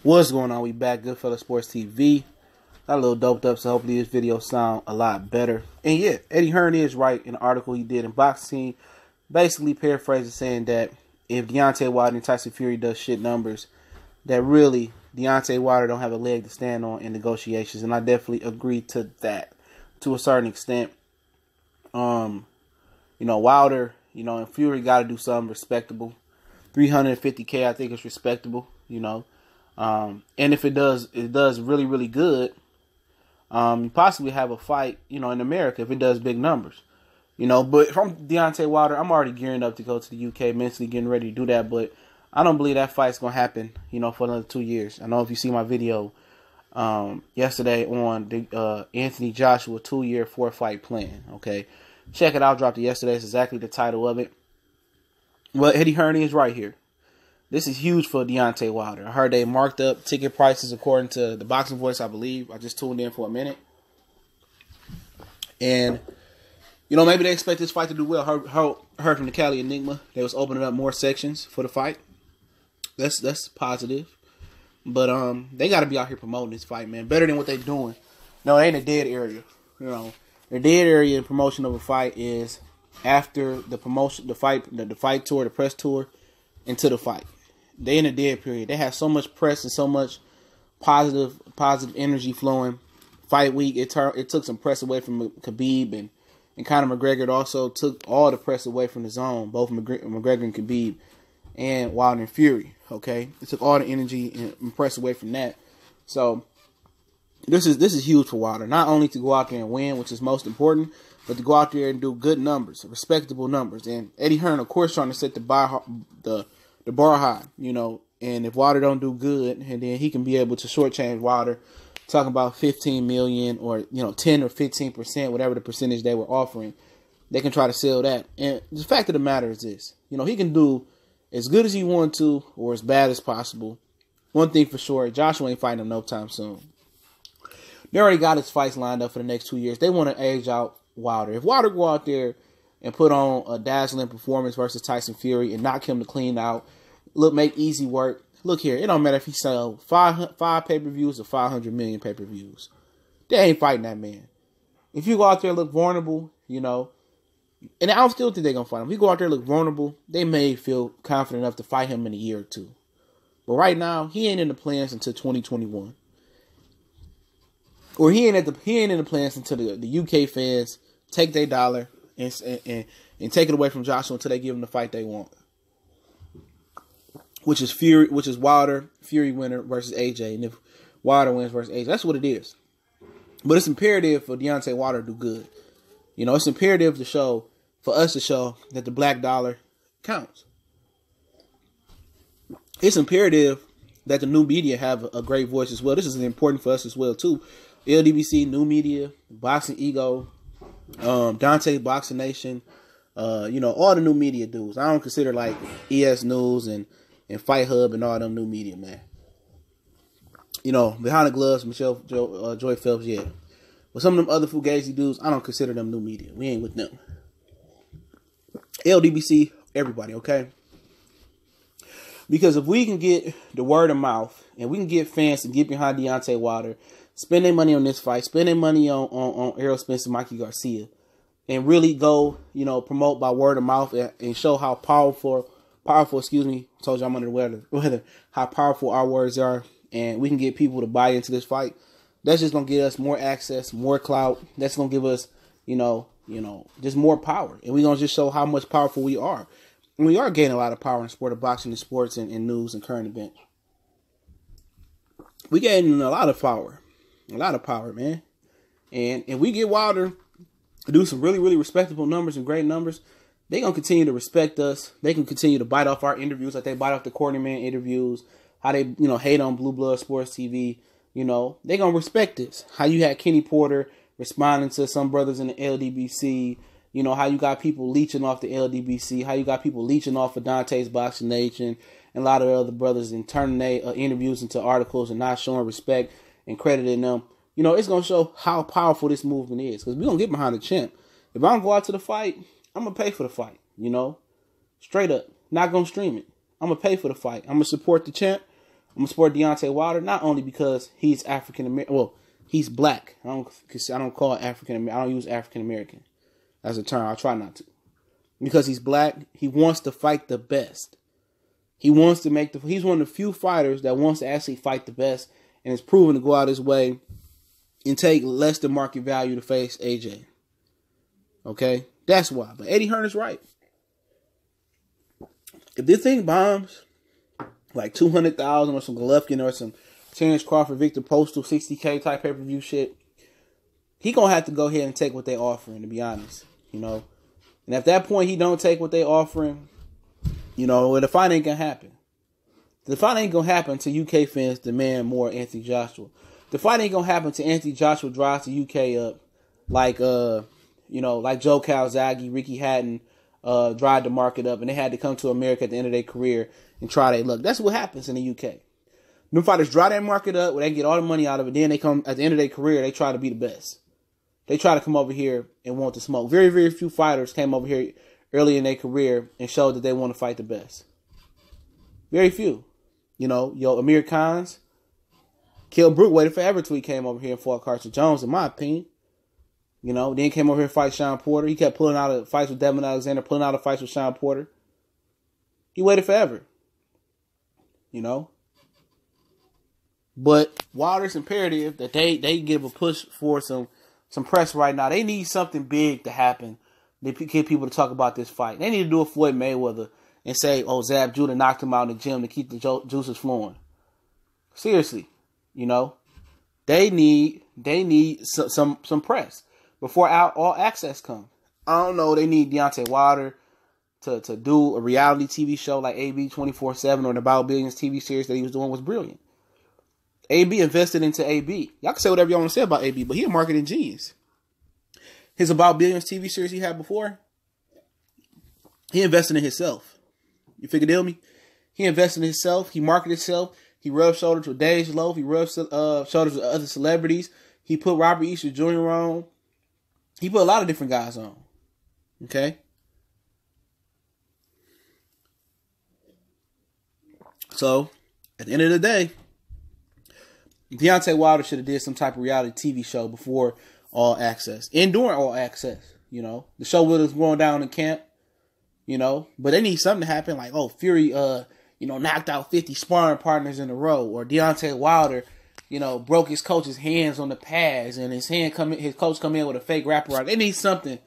What's going on? We back, Goodfella Sports TV. Got a little doped up, so hopefully this video sound a lot better. And yeah, Eddie Hearn is right in the article he did in Boxing, basically paraphrasing saying that if Deontay Wilder and Tyson Fury does shit numbers, that really Deontay Wilder don't have a leg to stand on in negotiations. And I definitely agree to that to a certain extent. Wilder, and Fury got to do something respectable. 350K, I think is respectable, and if it does really, really good, you possibly have a fight, in America if it does big numbers, But from Deontay Wilder, I'm already gearing up to go to the UK, mentally getting ready to do that. But I don't believe that fight's going to happen, for another 2 years. I know if you see my video yesterday on the Anthony Joshua 2-year 4-fight plan, okay? Check it out. Dropped it yesterday. It's exactly the title of it. Well, Eddie Hearn is right here. This is huge for Deontay Wilder. I heard they marked up ticket prices according to the Boxing Voice, I believe. I just tuned in for a minute. And, maybe they expect this fight to do well. Heard from the Cali Enigma, they was opening up more sections for the fight. That's positive. But they got to be out here promoting this fight, man. Better than what they're doing. No, it ain't a dead area. The dead area in promotion of a fight is after the promotion, the fight tour, the press tour, into the fight. They in a dead period. They have so much press and so much positive energy flowing. Fight week, it took some press away from Khabib and Conor McGregor. It also took all the press away from the zone, both McGregor and Khabib, and Wilder and Fury. Okay, it took all the energy and press away from that. So this is huge for Wilder. Not only to go out there and win, which is most important, but to go out there and do good numbers, respectable numbers. And Eddie Hearn, of course, trying to set the bar high, And if Wilder don't do good, and then he can be able to shortchange Wilder, talking about 15 million or 10 or 15%, whatever the percentage they were offering, they can try to sell that. And the fact of the matter is this: he can do as good as he wants to or as bad as possible. One thing for sure, Joshua ain't fighting him no time soon. They already got his fights lined up for the next 2 years. They want to age out Wilder. If Wilder go out there and put on a dazzling performance versus Tyson Fury and knock him to clean out, make easy work. Look here, it don't matter if he sell five pay-per-views or 500 million pay-per-views. They ain't fighting that man. If you go out there and look vulnerable, and I don't still think they're going to fight him. If you go out there and look vulnerable, they may feel confident enough to fight him in a year or two. But right now, he ain't in the plans until 2021. Or he ain't in the plans until the UK fans take their dollar and take it away from Joshua until they give him the fight they want, which is Wilder Fury winner versus AJ, and if Wilder wins versus AJ, that's what it is. But it's imperative for Deontay Wilder to do good. It's imperative for us to show that the black dollar counts. It's imperative that the new media have a great voice as well. This is important for us as well too. LDBC, New Media, Boxing Ego, Dante Boxing Nation, all the new media dudes. I don't consider like ES News and Fight Hub and all them new media, man. Behind the gloves, Joy Phelps, yeah. But some of them other fugazi dudes, I don't consider them new media. We ain't with them. LDBC, everybody, okay? Because if we can get the word of mouth and we can get fans to get behind Deontay Wilder, spend their money on this fight, spend their money on Errol Spence and Mikey Garcia, and really go, promote by word of mouth and show how powerful, told you I'm under the weather, how powerful our words are, and we can get people to buy into this fight. That's just going to get us more access, more clout. That's going to give us, just more power. And we're going to just show how much powerful we are. And we are gaining a lot of power in the sport of boxing and sports and news and current events. We gaining a lot of power. A lot of power, man. And if we get Wilder to do some really, really respectable numbers and great numbers, they're going to continue to respect us. They can continue to bite off our interviews like they bite off the Courtney Man interviews, how they, hate on Blue Blood Sports TV. They're going to respect this. How you had Kenny Porter responding to some brothers in the LDBC. How you got people leeching off the LDBC. How you got people leeching off of Dante's Boxing Nation and a lot of other brothers and turning their interviews into articles and not showing respect and crediting them. It's going to show how powerful this movement is. Because we're going to get behind the champ. If I don't go out to the fight, I'm going to pay for the fight. Straight up. Not going to stream it. I'm going to pay for the fight. I'm going to support the champ. I'm I'm gonna support Deontay Wilder not only because he's African American. Well, he's black. I don't call it African American. I don't use African American as a term. I'll try not to. Because he's black, he wants to fight the best. He wants to make he's one of the few fighters that wants to actually fight the best and is proven to go out his way and take less than market value to face AJ. Okay? That's why. But Eddie Hearn is right. If this thing bombs, like 200,000 or some Golovkin or some Terrence Crawford, Victor Postal, 60K type pay-per-view shit, he gonna have to go ahead and take what they offering, to be honest. You know? And at that point he don't take what they offering, you know, the fight ain't gonna happen. The fight ain't gonna happen until UK fans demand more Anthony Joshua. The fight ain't gonna happen until Anthony Joshua drives the UK up like like Joe Calzaghe, Ricky Hatton drive the market up, and they had to come to America at the end of their career and try their luck. That's what happens in the UK. Them fighters drive that market up where they get all the money out of it. Then they come at the end of their career, they try to be the best. They try to come over here and want to smoke. Very, very few fighters came over here early in their career and showed that they want to fight the best. Very few. You know, Amir Khan's, Kell Brook waited forever till he came over here and fought Carson Jones, in my opinion. You know, then came over here and fight Sean Porter. He kept pulling out of fights with Devin Alexander, pulling out of fights with Sean Porter. He waited forever. You know? But Wilder's imperative that they give a push for some press right now. They need something big to happen. They get people to talk about this fight. They need to do a Floyd Mayweather and say, oh, Zab Judah knocked him out in the gym to keep the juices flowing. Seriously, you know, they need some press before All Access comes. I don't know. They need Deontay Wilder to do a reality TV show like AB 24/7 or the About Billions TV series that he was doing was brilliant. AB invested into AB. Y'all can say whatever y'all want to say about AB, but he a marketing genius. His About Billions TV series he had before, he invested in himself. You figure deal me? He invested in himself. He marketed himself. He rubbed shoulders with Dej Loaf. He rubbed shoulders with other celebrities. He put Robert Easter Jr. on. He put a lot of different guys on. Okay? So, at the end of the day, Deontay Wilder should have did some type of reality TV show before All Access. And during All Access, you know. The show was going down in camp, you know. But they need something to happen like, oh, Fury, knocked out 50 sparring partners in a row. Or Deontay Wilder, broke his coach's hands on the pads and his coach come in with a fake wraparound. They need something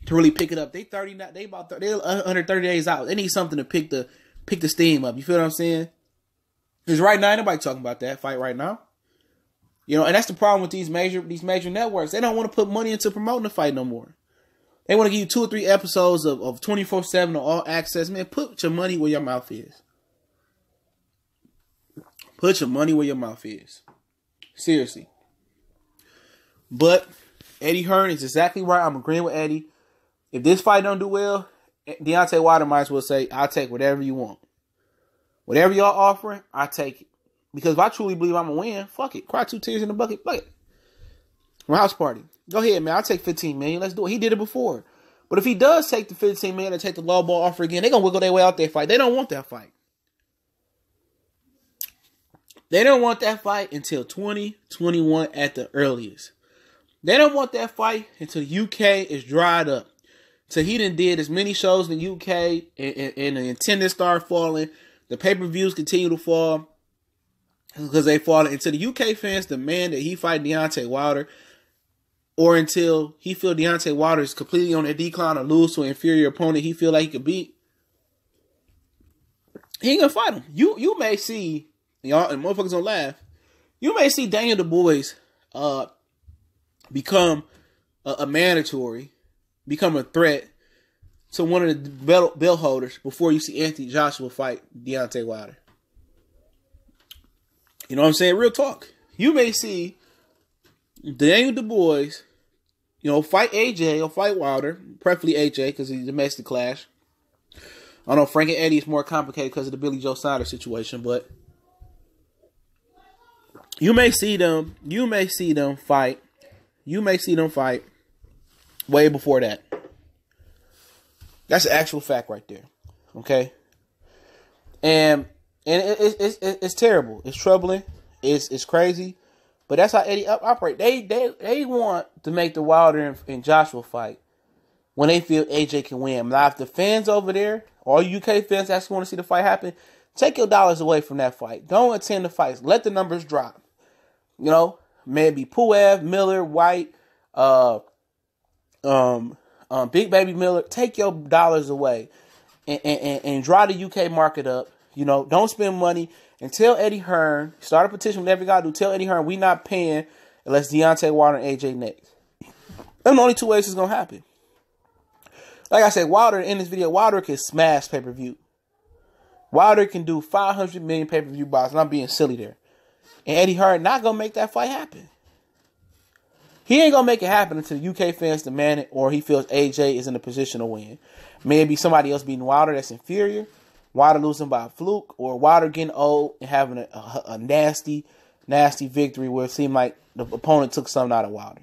to really pick it up. They're under 30 days out. They need something to pick the steam up. You feel what I'm saying? Because right now, nobody talking about that fight right now. And that's the problem with these major networks. They don't want to put money into promoting the fight no more. They want to give you 2 or 3 episodes of 24/7 or All Access. Man, put your money where your mouth is. Put your money where your mouth is. Seriously. But Eddie Hearn is exactly right. I'm agreeing with Eddie. If this fight don't do well, Deontay Wilder might as well say, I'll take whatever you want. Whatever y'all offering, I take it. Because if I truly believe I'm going to win, fuck it. Cry 2 tears in the bucket. Fuck it. My house party. Go ahead, man. I'll take $15 million. Let's do it. He did it before. But if he does take the $15 million and take the low ball offer again, they're going to wiggle their way out that fight. They don't want that fight. They don't want that fight until 2021 at the earliest. They don't want that fight until the UK is dried up. So he done did as many shows in the UK and the attendance start falling. The pay-per-views continue to fall because they fall until the UK fans demand that he fight Deontay Wilder, or until he feel Deontay Wilder is completely on a decline or lose to an inferior opponent he feel like he could beat. He ain't gonna fight him. You may see, y'all, and motherfuckers don't laugh, you may see Daniel Du Bois become a mandatory, become a threat to one of the belt holders before you see Anthony Joshua fight Deontay Wilder. You know what I'm saying? Real talk. You may see Daniel Du Bois, fight AJ or fight Wilder, preferably AJ because he's a domestic clash. I know Frank and Eddie is more complicated because of the Billy Joe Saunders situation, but you may see them fight way before that. That's an actual fact right there. Okay? And And it's terrible. It's troubling. It's crazy. But that's how Eddie operate. They want to make the Wilder and Joshua fight when they feel AJ can win. Now, if the fans over there, all UK fans actually want to see the fight happen, take your dollars away from that fight. Don't attend the fights. Let the numbers drop. You know, maybe Puev, Miller, White, Big Baby Miller. Take your dollars away and dry the UK market up. You know, don't spend money. And tell Eddie Hearn, start a petition, whatever you got to do. Tell Eddie Hearn we not paying unless Deontay, Wilder, and AJ next. Them the only two ways it's going to happen. Like I said, Wilder, in this video, Wilder can smash pay-per-view. Wilder can do 500 million pay-per-view buys, and I'm being silly there. And Eddie Hearn not going to make that fight happen. He ain't going to make it happen until the UK fans demand it or he feels AJ is in a position to win. Maybe somebody else beating Wilder that's inferior. Wilder losing by a fluke, or Wilder getting old and having a nasty, nasty victory where it seemed like the opponent took something out of Wilder.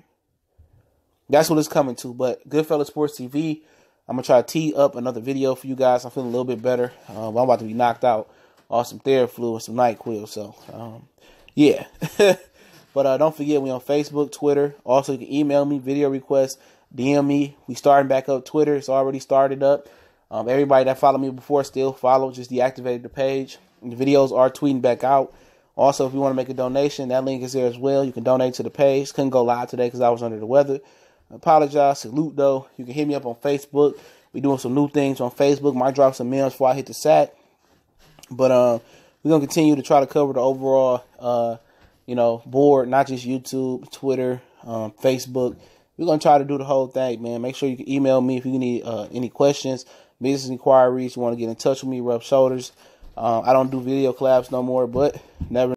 That's what it's coming to. But Goodfellas Sports TV, I'm going to try to tee up another video for you guys. I'm feeling a little bit better. I'm about to be knocked out off some Theraflu and some NyQuil. So, yeah. But don't forget, we on Facebook, Twitter. Also, you can email me, video requests, DM me. We starting back up Twitter. It's already started up. Everybody that followed me before still follow. Just deactivated the page. The videos are tweeting back out. Also, if you want to make a donation, that link is there as well. You can donate to the page. Couldn't go live today because I was under the weather. I apologize. Salute, though. You can hit me up on Facebook. We're doing some new things on Facebook. Might drop some memes before I hit the sack. But we're going to continue to try to cover the overall, board, not just YouTube, Twitter, Facebook. We're going to try to do the whole thing, man. Make sure you can email me if you need any questions, business inquiries, you want to get in touch with me, rub shoulders. I don't do video collabs no more, but never